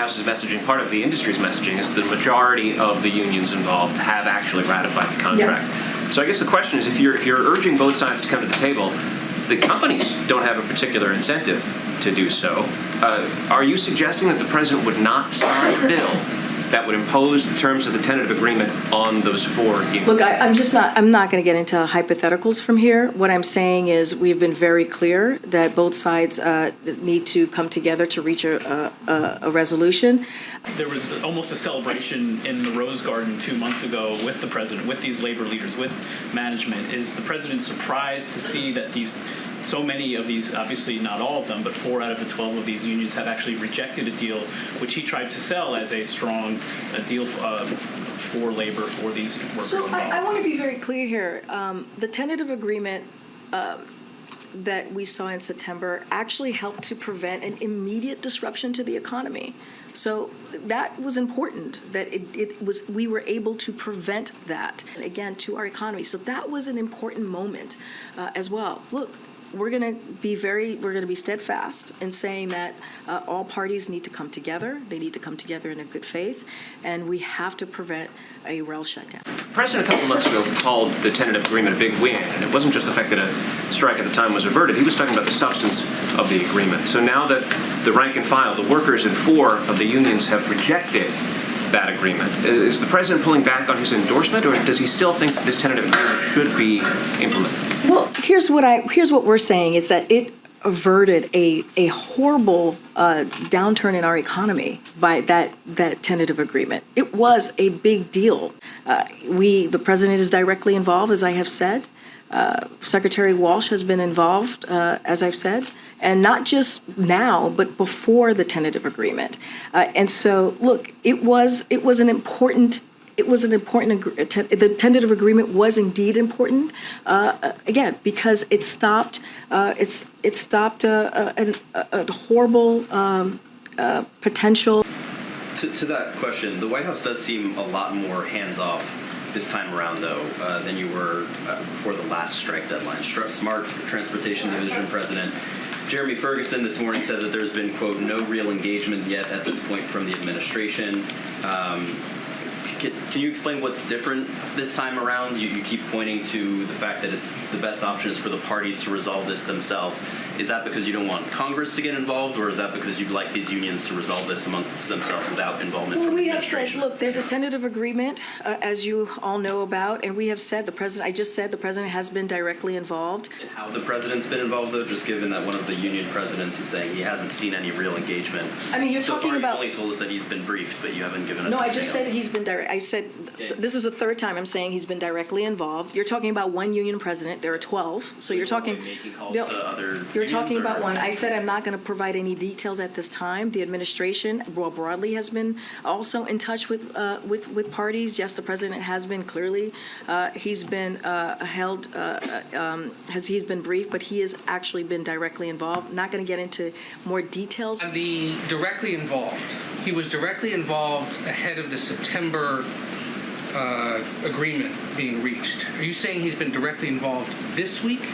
House's messaging, part of the industry's messaging, is the majority of the unions involved have actually ratified the contract. Yeah. So I guess the question is, if you're urging both sides to come to the table, the companies don't have a particular incentive to do so. Are you suggesting that the president would not sign a bill that would impose the terms of the tentative agreement on those four unions? Look, I'm not going to get into hypotheticals from here. What I'm saying is we've been very clear that both sides need to come together to reach a resolution. There was almost a celebration in the Rose Garden 2 months ago with the president, with these labor leaders, with management. Is the president surprised to see that so many of these, obviously not all of them, but 4 out of the 12 of these unions have actually rejected a deal which he tried to sell as a strong deal for labor for these workers involved? I want to be very clear here. The tentative agreement that we saw in September actually helped to prevent an immediate disruption to the economy. So that was important, that we were able to prevent that, again, to our economy. So that was an important moment as well. Look, we're going to be steadfast in saying that all parties need to come together. They need to come together in a good faith, and we have to prevent a rail shutdown. The president a couple months ago called the tentative agreement a big win, and it wasn't just the fact that a strike at the time was averted. He was talking about the substance of the agreement. So now that the rank and file, the workers in 4 of the unions have rejected that agreement, is the president pulling back on his endorsement, or does he still think that this tentative agreement should be implemented? Well, here's what we're saying is that it averted a horrible downturn in our economy by that tentative agreement. It was a big deal. The president is directly involved, as I have said. Secretary Walsh has been involved, as I've said, and not just now, but before the tentative agreement. And so, look, it was an important. The tentative agreement was indeed important, again, because it stopped a horrible potential. To that question, the White House does seem a lot more hands-off this time around, though, than you were before the last strike deadline. Smart Transportation Division President Jeremy Ferguson this morning said that there's been, quote, no real engagement yet at this point from the administration. Can you explain what's different this time around? You keep pointing to the fact that it's the best option is for the parties to resolve this themselves. Is that because you don't want Congress to get involved, or is that because you'd like these unions to resolve this amongst themselves without involvement from the administration? Well, we have said, look, there's a tentative agreement, as you all know about, and we have said the president has been directly involved. And how the president's been involved, though, just given that one of the union presidents is saying he hasn't seen any real engagement. I mean, you're so talking far, about. You've only told us that he's been briefed, but you haven't given us. No, I just said he's been direct. I said this is the 3rd time I'm saying he's been directly involved. You're talking about one union president. There are 12, so you're talking. Making calls to other You're talking unions, about one. I said I'm not going to provide any details at this time. The administration, more broadly, has been also in touch with parties. Yes, the president has been clearly. He's been he's been briefed, but he has actually been directly involved. Not going to get into more details. The directly involved. He was directly involved ahead of the September agreement being reached. Are you saying he's been directly involved this week?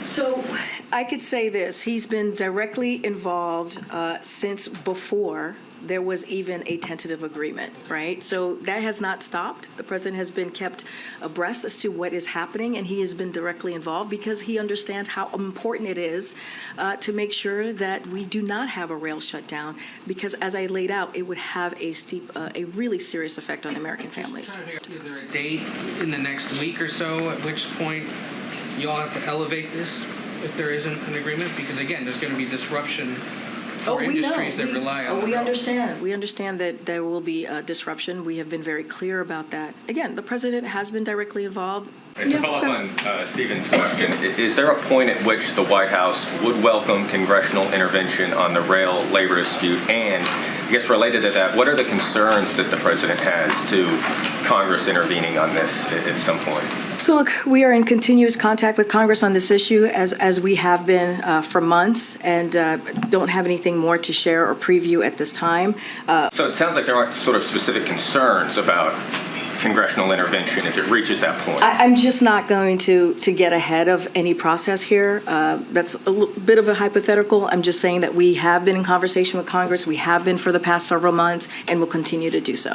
So I could say this. He's been directly involved since before there was even a tentative agreement, right? So that has not stopped. The president has been kept abreast as to what is happening, and he has been directly involved because he understands how important it is to make sure that we do not have a rail shutdown, because as I laid out, it would have a really serious effect on American families. Is there a date in the next week or so at which point you all have to elevate this if there isn't an agreement? Because again, there's going to be disruption for industries that rely on the we rails. understand. We understand that there will be disruption. We have been very clear about that. Again, the president has been directly involved. And to follow up on Stephen's question, is there a point at which the White House would welcome congressional intervention on the rail labor dispute? And I guess related to that, what are the concerns that the president has to Congress intervening on this at some point? So look, we are in continuous contact with Congress on this issue, as we have been for months, and don't have anything more to share or preview at this time. So it sounds like there aren't sort of specific concerns about congressional intervention if it reaches that point? I'm just not going to get ahead of any process here. That's a bit of a hypothetical. I'm just saying that we have been in conversation with Congress. We have been for the past several months, and will continue to do so.